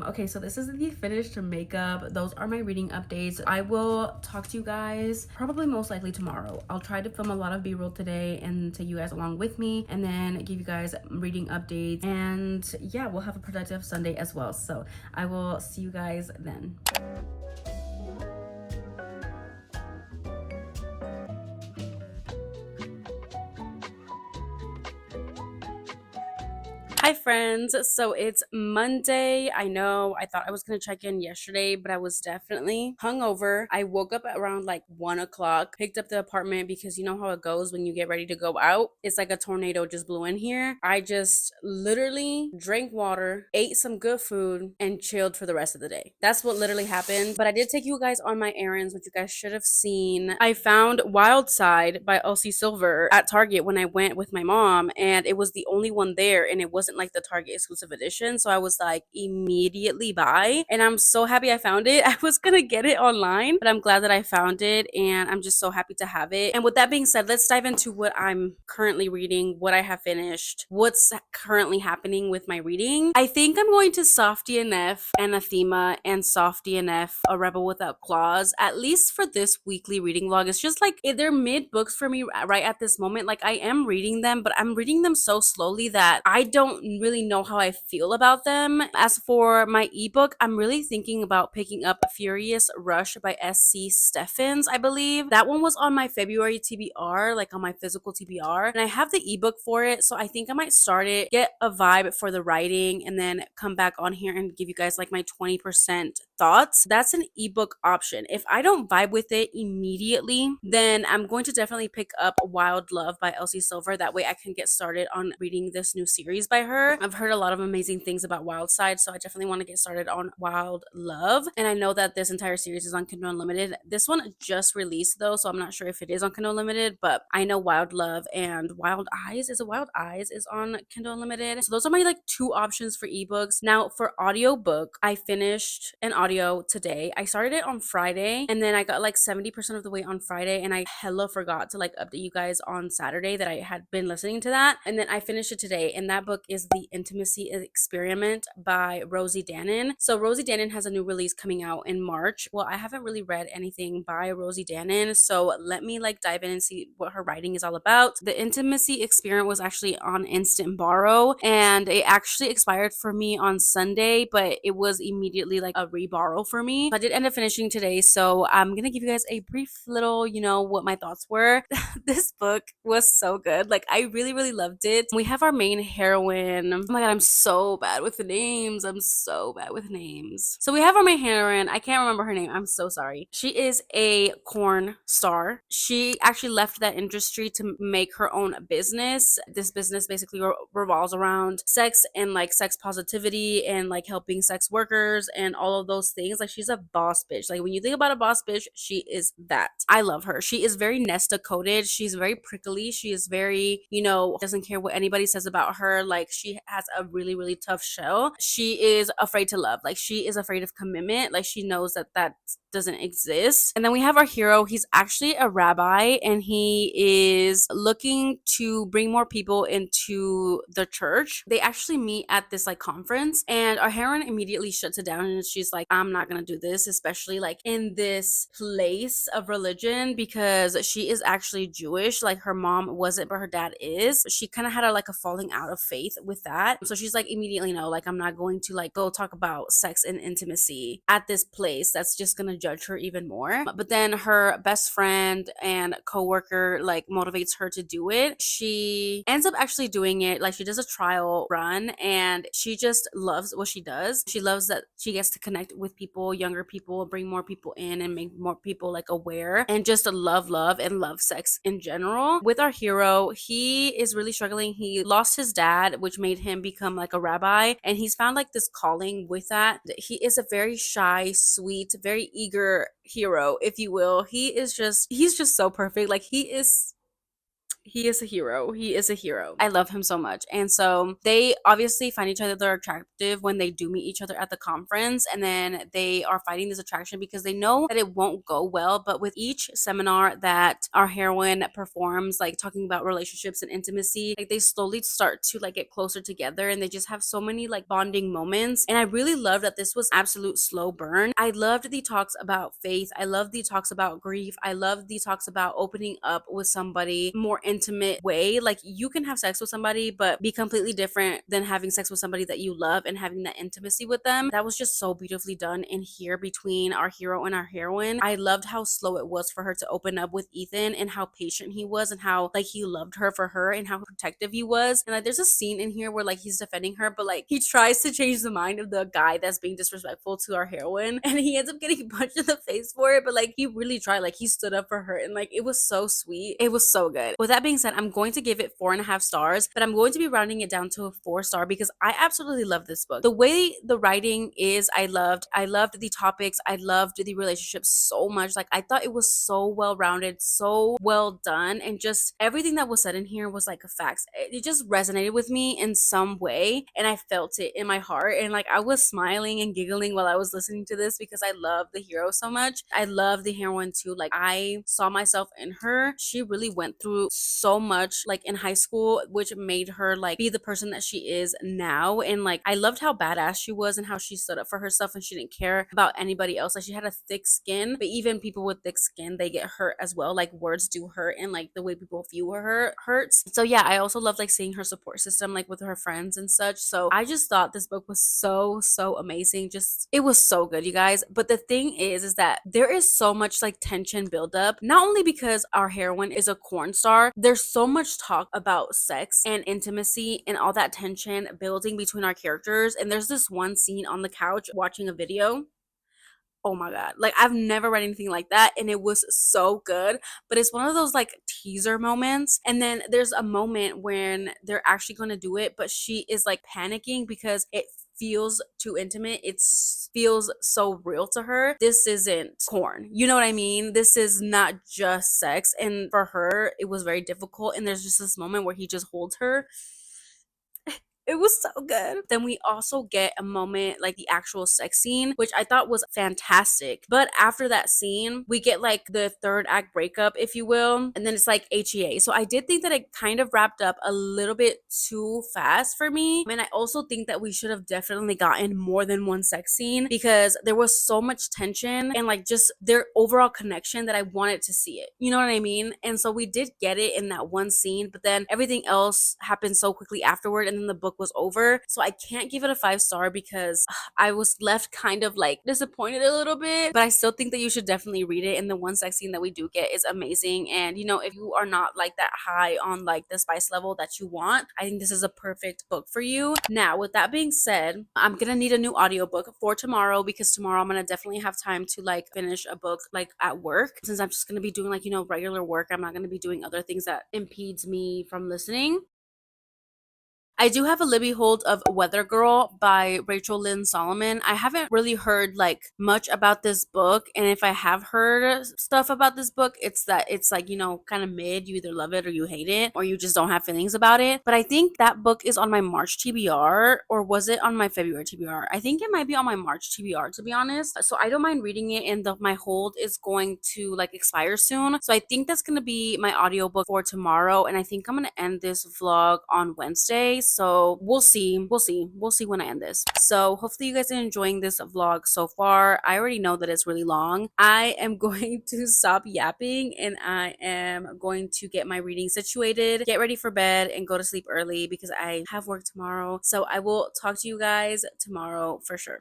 Okay, so this is the finished makeup. Those are my reading updates. I will talk to you guys probably most likely tomorrow. I'll try to film a lot of b-roll today and take you guys along with me, and then give you guys reading updates, and yeah, we'll have a productive Sunday as well. So I will see you guys then. Hi friends, so it's Monday. I know I thought I was gonna check in yesterday, but I was definitely hungover. I woke up at around like 1 o'clock, picked up the apartment because you know how it goes when you get ready to go out. It's like a tornado just blew in here. I just literally drank water, ate some good food, and chilled for the rest of the day. That's what literally happened. But I did take you guys on my errands, which you guys should have seen. I found Wild Side by Elsie Silver at Target when I went with my mom, and it was the only one there, and it wasn't like the Target exclusive edition. So I was like, immediately buy. And I'm so happy I found it. I was gonna get it online, but I'm glad that I found it, and I'm just so happy to have it. And with that being said, let's dive into what I'm currently reading, what I have finished, what's currently happening with my reading. I think I'm going to Soft DNF, Anathema, and Soft DNF, A Rebel Without Claws, at least for this weekly reading vlog. It's just like they're mid books for me right at this moment. Like I am reading them, but I'm reading them so slowly that I don't really know how I feel about them. As for my ebook, I'm really thinking about picking up Furious Rush by S.C. Steffens, I believe. That one was on my February TBR, like on my physical TBR, and I have the ebook for it, so I think I might start it, get a vibe for the writing, and then come back on here and give you guys like my 20% thoughts. That's an ebook option. If I don't vibe with it immediately, then I'm going to definitely pick up Wild Love by Elsie Silver. That way I can get started on reading this new series by her. I've heard a lot of amazing things about Wild Side, so I definitely want to get started on Wild Love. And I know that this entire series is on Kindle Unlimited. This one just released though, so I'm not sure if it is on Kindle Unlimited, but I know Wild Love and Wild Eyes is on Kindle Unlimited. So those are my like two options for ebooks. Now for audiobook, I finished an audio today. I started it on Friday, and then I got like 70% of the way on Friday, and I hella forgot to like update you guys on Saturday that I had been listening to that. And then I finished it today, and that book is The Intimacy Experiment by Rosie Danan. So Rosie Danan has a new release coming out in March. Well, I haven't really read anything by Rosie Danan, so let me like dive in and see what her writing is all about. The Intimacy Experiment was actually on Instant Borrow, and it actually expired for me on Sunday, but it was immediately like a reborrow for me. I did end up finishing today, so I'm gonna give you guys a brief little, you know, what my thoughts were. This book was so good. Like I really loved it. We have our main heroine and oh my god, I'm so bad with the names. I'm so bad with names. So we have our main heroine. I can't remember her name. I'm so sorry. She is a corn star. She actually left that industry to make her own business. This business basically revolves around sex and like sex positivity and like helping sex workers and all of those things. Like she's a boss bitch. Like when you think about a boss bitch, she is that. I love her. She is very Nesta coded. She's very prickly. She is very, doesn't care what anybody says about her. Like she has a really, really tough shell. She is afraid to love. Like she is afraid of commitment. Like she knows that that doesn't exist. And then we have our hero. He's actually a rabbi and he is looking to bring more people into the church. They actually meet at this like conference and our heroine immediately shuts it down and she's like, I'm not gonna do this, especially like in this place of religion because she is actually Jewish. Like her mom wasn't, but her dad is. She kind of had a falling out of faith with that. So she's like immediately, no, like I'm not going to like go talk about sex and intimacy at this place. That's just gonna judge her even more. But then her best friend and coworker like motivates her to do it. She ends up actually doing it. Like she does a trial run and she just loves what she does. She loves that she gets to connect with people, younger people, bring more people in and make more people like aware and just love and love sex in general. With our hero, he is really struggling. He lost his dad, which made him become like a rabbi, and he's found like this calling with that. He is a very shy, sweet, very eager hero, if you will. He's just so perfect. Like he is a hero. He is a hero. I love him so much. And so they obviously find each other attractive when they do meet each other at the conference. And then they are fighting this attraction because they know that it won't go well. But with each seminar that our heroine performs, like talking about relationships and intimacy, like they slowly start to like get closer together and they just have so many like bonding moments. And I really love that this was absolute slow burn. I loved the talks about faith. I loved the talks about grief. I loved the talks about opening up with somebody more intimate way. Like you can have sex with somebody but be completely different than having sex with somebody that you love and having that intimacy with them. That was just so beautifully done in here between our hero and our heroine. I loved how slow it was for her to open up with Ethan and how patient he was and how like he loved her for her and how protective he was. And like there's a scene in here where like he's defending her but like he tries to change the mind of the guy that's being disrespectful to our heroine and he ends up getting punched in the face for it, but like he really tried. Like he stood up for her and like it was so sweet. It was so good. With that being said, I'm going to give it 4.5 stars, but I'm going to be rounding it down to a 4 star because I absolutely love this book. The way the writing is, I loved the topics, I loved the relationships so much. Like I thought it was so well rounded, so well done, and just everything that was said in here was like a fact. It just resonated with me in some way and I felt it in my heart and like I was smiling and giggling while I was listening to this because I love the hero so much. I love the heroine too. Like I saw myself in her. She really went through so much like in high school, which made her like be the person that she is now. And like I loved how badass she was and how she stood up for herself and she didn't care about anybody else. Like she had a thick skin, but even people with thick skin, they get hurt as well. Like words do hurt and like the way people view her hurts. So yeah, I also loved like seeing her support system like with her friends and such. So I just thought this book was so amazing. Just it was so good, you guys. But the thing is that there is so much like tension buildup, not only because our heroine is a corn star, there's so much talk about sex and intimacy and all that tension building between our characters. And there's this one scene on the couch watching a video. Oh my god, like I've never read anything like that and it was so good. But it's one of those like teaser moments and then there's a moment when they're actually going to do it but she is like panicking because it feels too intimate. It feels so real to her. This isn't corn, you know what I mean? This is not just sex, and for her it was very difficult. And there's just this moment where he just holds her. It was so good. Then we also get a moment like the actual sex scene, which I thought was fantastic. But after that scene, we get like the third act breakup, if you will. And then it's like HEA. So I did think that it kind of wrapped up a little bit too fast for me. And I also think that we should have definitely gotten more than one sex scene because there was so much tension and like just their overall connection that I wanted to see it. You know what I mean? And so we did get it in that one scene, but then everything else happened so quickly afterward. And then the book was over. So I can't give it a 5 star because I was left kind of like disappointed a little bit, but I still think that you should definitely read it. And the one sex scene that we do get is amazing. And if you are not like that high on like the spice level that you want, I think this is a perfect book for you. Now, with that being said, I'm gonna need a new audiobook for tomorrow because tomorrow I'm gonna definitely have time to like finish a book like at work, since I'm just gonna be doing like regular work. I'm not gonna be doing other things that impedes me from listening. I do have a Libby hold of Weather Girl by Rachel Lynn Solomon. I haven't really heard like much about this book, and if I have heard stuff about this book, it's that it's like, kind of mid. You either love it or you hate it, or you just don't have feelings about it. But I think that book is on my March TBR, or was it on my February TBR? I think it might be on my March TBR, to be honest. So I don't mind reading it, and my hold is going to like expire soon. So I think that's gonna be my audiobook for tomorrow, and I think I'm gonna end this vlog on Wednesday. So we'll see. We'll see when I end this. So hopefully you guys are enjoying this vlog so far. I already know that it's really long. I am going to stop yapping and I am going to get my reading situated, get ready for bed, and go to sleep early because I have work tomorrow. So I will talk to you guys tomorrow for sure.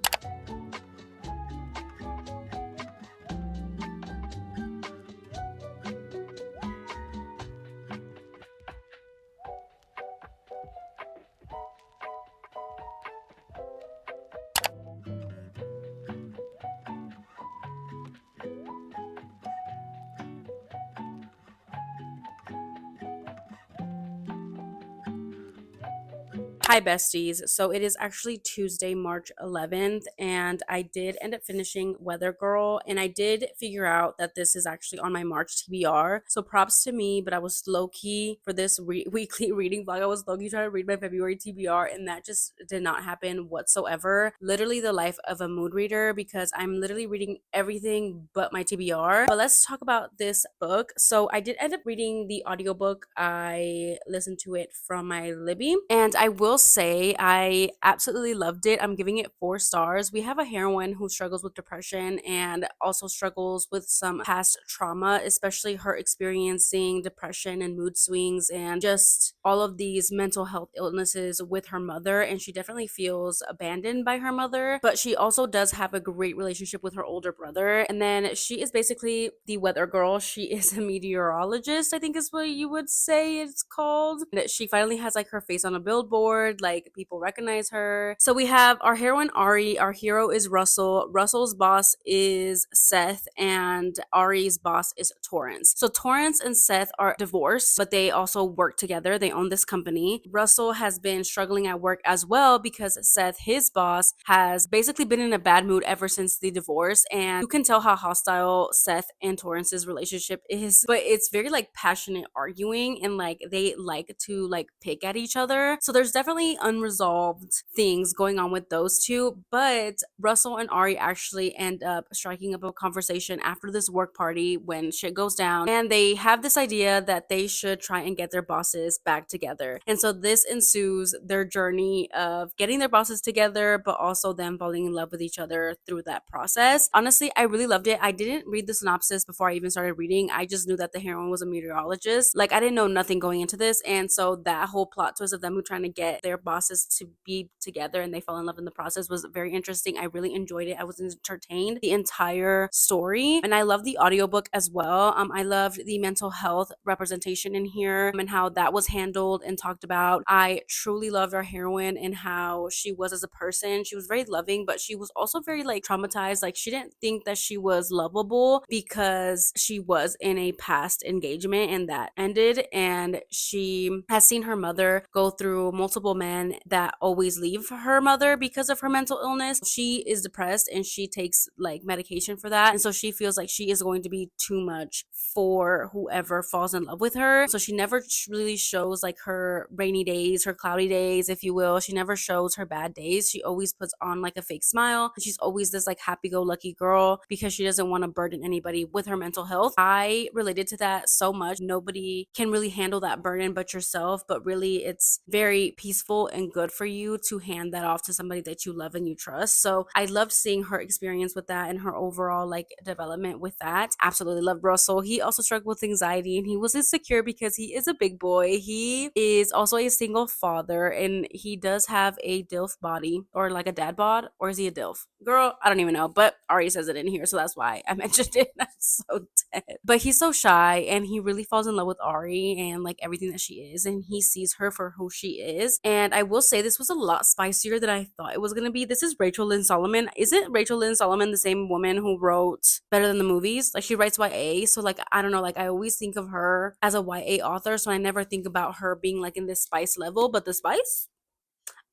Hi, besties. So it is actually Tuesday, March 11th, and I did end up finishing Weather Girl, and I did figure out that this is actually on my March TBR. So props to me, but I was low key for this weekly reading vlog. I was low key trying to read my February TBR, and that just did not happen whatsoever. Literally the life of a mood reader because I'm literally reading everything but my TBR. But let's talk about this book. So I did end up reading the audiobook. I listened to it from my Libby, and I will say I absolutely loved it. I'm giving it 4 stars. We have a heroine who struggles with depression and also struggles with some past trauma, especially her experiencing depression and mood swings and just all of these mental health illnesses with her mother. And she definitely feels abandoned by her mother, but she also does have a great relationship with her older brother. And then she is basically the weather girl. She is a meteorologist, I think is what you would say it's called. And she finally has like her face on a billboard, like people recognize her. So we have our heroine Ari, our hero is Russell. Russell's boss is Seth, and Ari's boss is Torrance. So Torrance and Seth are divorced, but they also work together. They own this company. Russell has been struggling at work as well because Seth, his boss, has basically been in a bad mood ever since the divorce, and you can tell how hostile Seth and Torrance's relationship is. But it's very like passionate arguing, and like they like to like pick at each other. So there's definitely unresolved things going on with those two. But Russell and Ari actually end up striking up a conversation after this work party when shit goes down, and they have this idea that they should try and get their bosses back together. And so this ensues their journey of getting their bosses together, but also them falling in love with each other through that process. Honestly, I really loved it. I didn't read the synopsis before I even started reading. I just knew that the heroine was a meteorologist. Like, I didn't know nothing going into this. And so that whole plot twist of them trying to get their bosses to be together and they fall in love in the process was very interesting. I really enjoyed it. I was entertained the entire story. And I love the audiobook as well. I loved the mental health representation in here, and how that was handled and talked about. I truly loved our heroine and how she was as a person. She was very loving, but she was also very like traumatized. Like, she didn't think that she was lovable because she was in a past engagement and that ended, and she has seen her mother go through multiple men that always leave her mother because of her mental illness. She is depressed and she takes like medication for that, and so she feels like she is going to be too much for whoever falls in love with her. So she never really shows like her rainy days, her cloudy days, if you will. She never shows her bad days. She always puts on like a fake smile. She's always this like happy-go-lucky girl because she doesn't want to burden anybody with her mental health. I related to that so much. Nobody can really handle that burden but yourself, but really it's very peaceful peaceful and good for you to hand that off to somebody that you love and you trust. So I loved seeing her experience with that and her overall like development with that. Absolutely loved Russell. He also struggled with anxiety and he was insecure because he is a big boy. He is also a single father and he does have a DILF body or like a dad bod, or is he a DILF? Girl, I don't even know, but Ari says it in here, so that's why I mentioned it. That's so dead. But he's so shy and he really falls in love with Ari and like everything that she is, and he sees her for who she is. And I will say this was a lot spicier than I thought it was gonna be. This is Rachel Lynn Solomon. Isn't Rachel Lynn Solomon the same woman who wrote Better Than the Movies? Like she writes YA, so like I don't know, like I always think of her as a YA author, so I never think about her being like in this spice level. But the spice,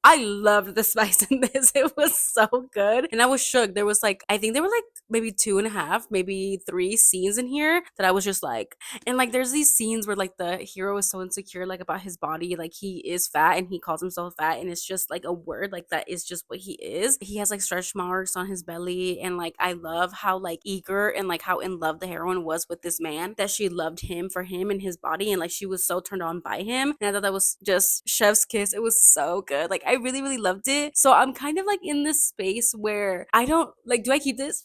I loved the spice in this. It was so good. And I was shook. There was like, I think there were like maybe two and a half, maybe three scenes in here that I was just like, and like there's these scenes where like the hero is so insecure, like about his body. Like he is fat and he calls himself fat. And it's just like a word, like that is just what he is. He has like stretch marks on his belly. And like, I love how like eager and like how in love the heroine was with this man, that she loved him for him and his body. And like, she was so turned on by him. And I thought that was just chef's kiss. It was so good. Like, I really, really loved it. So I'm kind of like in this space where I don't like, do I keep this?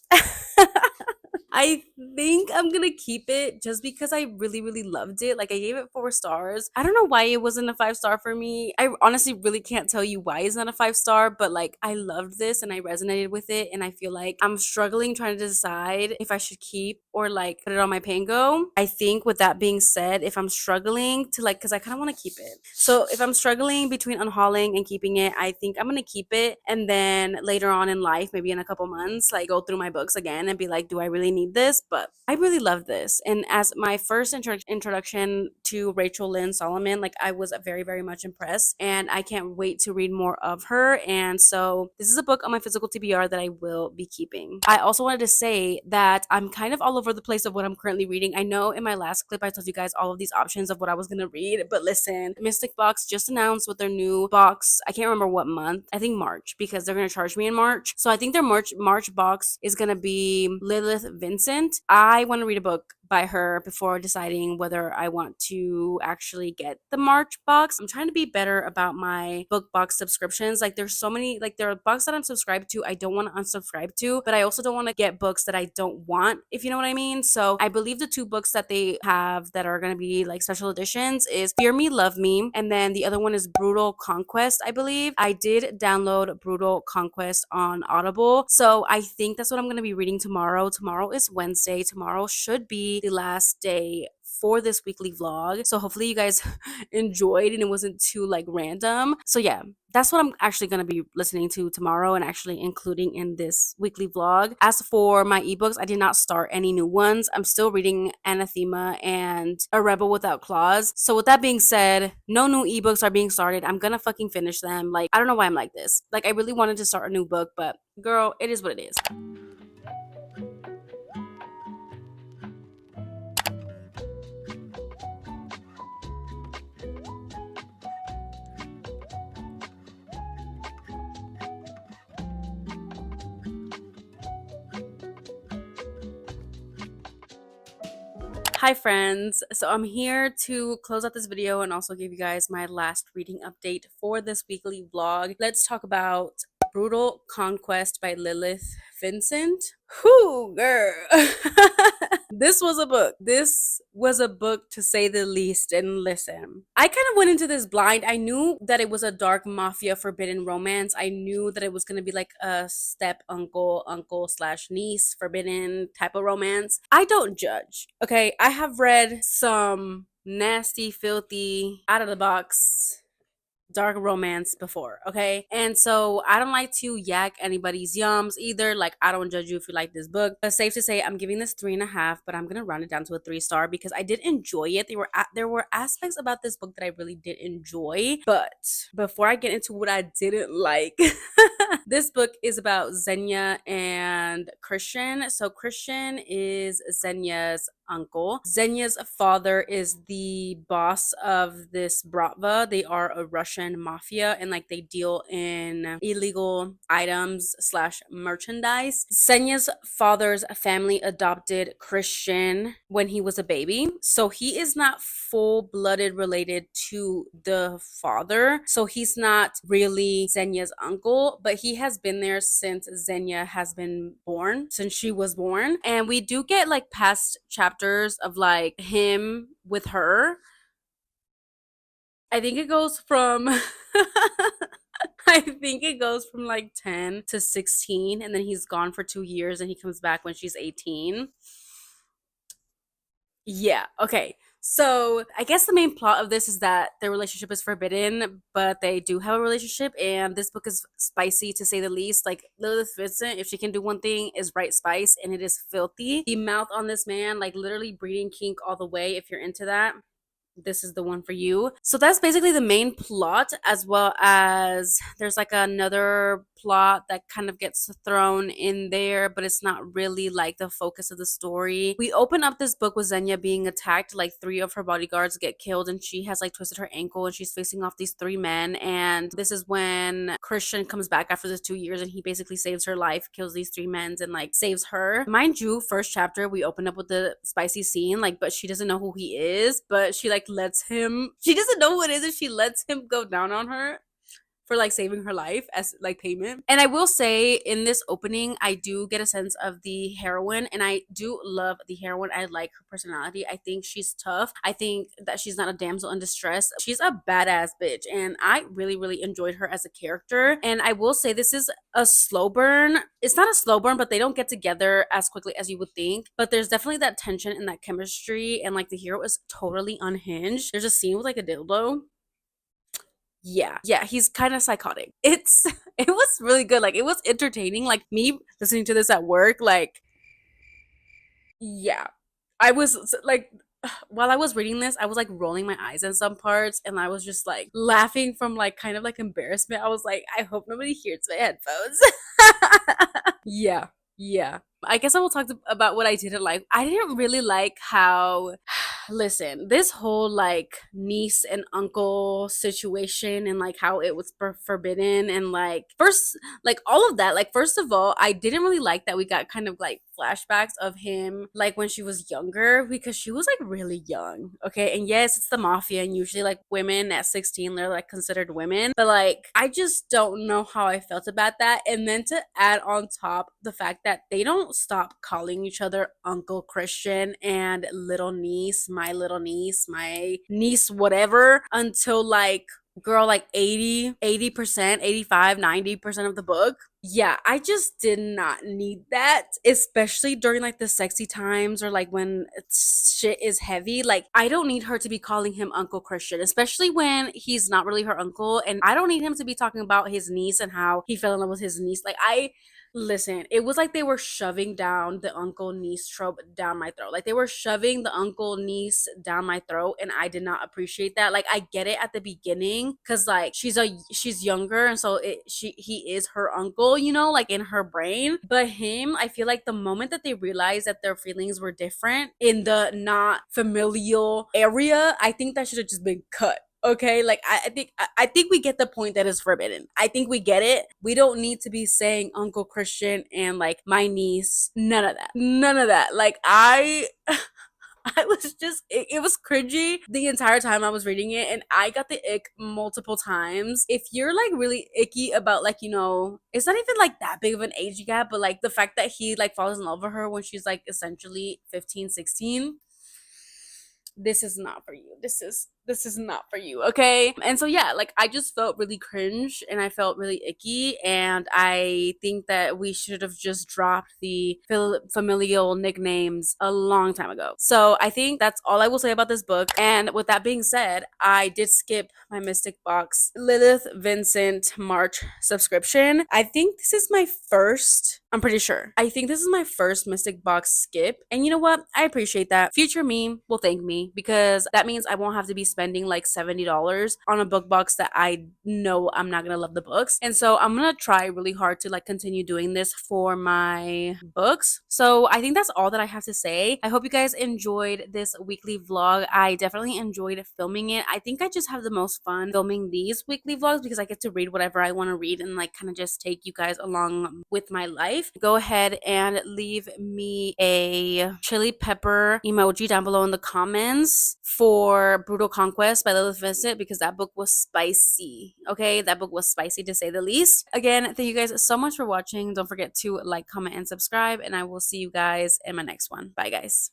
I think I'm gonna keep it just because I really, really loved it. Like I gave it 4 stars. I don't know why it wasn't a 5 star for me. I honestly really can't tell you why it's not a 5 star, but like I loved this and I resonated with it. And I feel like I'm struggling trying to decide if I should keep or like put it on my pango. I think with that being said, if I'm struggling to like, cause I kind of want to keep it. So if I'm struggling between unhauling and keeping it, I think I'm gonna keep it. And then later on in life, maybe in a couple months, like go through my books again and be like, do I really need this? But I really love this. And as my first introduction to Rachel Lynn Solomon, like I was very, very much impressed. And I can't wait to read more of her. And so this is a book on my physical TBR that I will be keeping. I also wanted to say that I'm kind of all over the place of what I'm currently reading. I know in my last clip, I told you guys all of these options of what I was going to read. But listen, Mystic Box just announced with their new box. I can't remember what month. I think March, because they're going to charge me in March. So I think their March box is going to be Lilith Vincent. I want to read a book by her before deciding whether I want to actually get the March box. I'm trying to be better about my book box subscriptions. Like there's so many, like there are books that I'm subscribed to I don't want to unsubscribe to, but I also don't want to get books that I don't want, if you know what I mean. So I believe the two books that they have that are going to be like special editions is Fear Me, Love Me, and then the other one is Brutal Conquest, I believe. I did download Brutal Conquest on Audible, so I think that's what I'm going to be reading tomorrow. Tomorrow is Wednesday. Tomorrow should be the last day for this weekly vlog. So hopefully you guys enjoyed and it wasn't too like random. So yeah, that's what I'm actually going to be listening to tomorrow and actually including in this weekly vlog. As for my ebooks, I did not start any new ones. I'm still reading Anathema and A Rebel Without Claws. So with that being said, no new ebooks are being started. I'm gonna fucking finish them. Like, I don't know why I'm like this. Like, I really wanted to start a new book, but girl, it is what it is. Hi friends, so I'm here to close out this video and also give you guys my last reading update for this weekly vlog. Let's talk about Brutal Conquest by Lilith Vincent. Whoo, girl. This was a book. This was a book to say the least. And listen, I kind of went into this blind. I knew that it was a dark mafia forbidden romance. I knew that it was going to be like a step uncle slash niece forbidden type of romance. I don't judge. Okay. I have read some nasty, filthy, out of the box dark romance before, okay? And so I don't like to yak anybody's yums either. Like, I don't judge you if you like this book. But safe to say, I'm giving this 3.5, but I'm gonna round it down to a 3 star because I did enjoy it. There were aspects about this book that I really did enjoy. But before I get into what I didn't like, This book is about Xenia and Christian. So Christian is Xenia's uncle. Xenia's father is the boss of this bratva. They are a Russian mafia and like they deal in illegal items slash merchandise. Xenia's father's family adopted Christian when he was a baby. So he is not full-blooded related to the father. So he's not really Xenia's uncle, but he has been there since Xenia has been born, since she was born. And we do get like past chapters of like him with her. I think it goes from I think it goes from like 10 to 16 and then he's gone for 2 years and he comes back when she's 18. Yeah, okay. So I guess the main plot of this is that their relationship is forbidden, but they do have a relationship, and this book is spicy to say the least. Like Lilith Vincent, if she can do one thing, is write spice, and it is filthy. The mouth on this man, like literally breeding kink all the way. If you're into that, this is the one for you. So that's basically the main plot, as well as there's like another plot that kind of gets thrown in there, but it's not really like the focus of the story. We open up this book with Xenia being attacked, like 3 of her bodyguards get killed, and she has like twisted her ankle and she's facing off these 3 men. And this is when Christian comes back after this 2 years and he basically saves her life, kills these 3 men and like saves her. Mind you, first chapter we open up with the spicy scene, like, but she doesn't know who he is, but she like lets him, she doesn't know who it is, and she lets him go down on her for like saving her life as like payment. And I will say in this opening, I do get a sense of the heroine, and I do love the heroine. I like her personality. I think she's tough. I think that she's not a damsel in distress. She's a badass bitch, and I really, really enjoyed her as a character. And I will say this is a slow burn. It's not a slow burn, but they don't get together as quickly as you would think. But there's definitely that tension and that chemistry, and like the hero is totally unhinged. There's a scene with like a dildo. Yeah, he's kind of psychotic. It was really good. Like it was entertaining. Like me listening to this at work, like yeah. I was like while I was reading this, I was like rolling my eyes in some parts and I was just like laughing from like kind of like embarrassment. I was like, I hope nobody hears my headphones. Yeah, yeah. I guess I will talk about what I didn't like. I didn't really like how, listen, this whole like niece and uncle situation and like how it was forbidden and like first, like all of that. Like, first of all, I didn't really like that we got kind of like flashbacks of him like when she was younger because she was like really young. Okay. And yes, it's the mafia, and usually like women at 16, they're like considered women. But like, I just don't know how I felt about that. And then to add on top the fact that they don't stop calling each other Uncle Christian and little niece, my niece, whatever, until like girl, like 80%, 85, 90% of the book. Yeah, I just did not need that, especially during like the sexy times or like when shit is heavy. Like, I don't need her to be calling him Uncle Christian, especially when he's not really her uncle. And I don't need him to be talking about his niece and how he fell in love with his niece. Like, listen, it was like they were shoving down the uncle niece trope down my throat. Like they were shoving the uncle niece down my throat, and I did not appreciate that. Like I get it at the beginning cuz like she's younger, and so he is her uncle, you know, like in her brain. But him, I feel like the moment that they realized that their feelings were different in the not familial area, I think that should have just been cut. Okay, like I think we get the point that is forbidden. I think we get it. We don't need to be saying Uncle Christian and like my niece. None of that. None of that. Like I was just it was cringy the entire time I was reading it, and I got the ick multiple times. If you're like really icky about like, you know, it's not even like that big of an age gap, but like the fact that he like falls in love with her when she's like essentially 15, 16, this is not for you. This is not for you, okay? And so yeah, like I just felt really cringe and I felt really icky, and I think that we should have just dropped the familial nicknames a long time ago. So I think that's all I will say about this book. And with that being said, I did skip my Mystic Box Lilith Vincent March subscription. I think this is my first, I'm pretty sure. I think this is my first Mystic Box skip. And you know what? I appreciate that. Future me will thank me because that means I won't have to be spending spending like $70 on a book box that I know I'm not gonna love the books. And so I'm gonna try really hard to like continue doing this for my books. So I think that's all that I have to say. I hope you guys enjoyed this weekly vlog. I definitely enjoyed filming it. I think I just have the most fun filming these weekly vlogs because I get to read whatever I want to read and like kind of just take you guys along with my life. Go ahead and leave me a chili pepper emoji down below in the comments for Brutal Conquest by Lilith Vincent because that book was spicy. Okay, that book was spicy to say the least. Again, thank you guys so much for watching. Don't forget to like, comment, and subscribe, and I will see you guys in my next one. Bye, guys.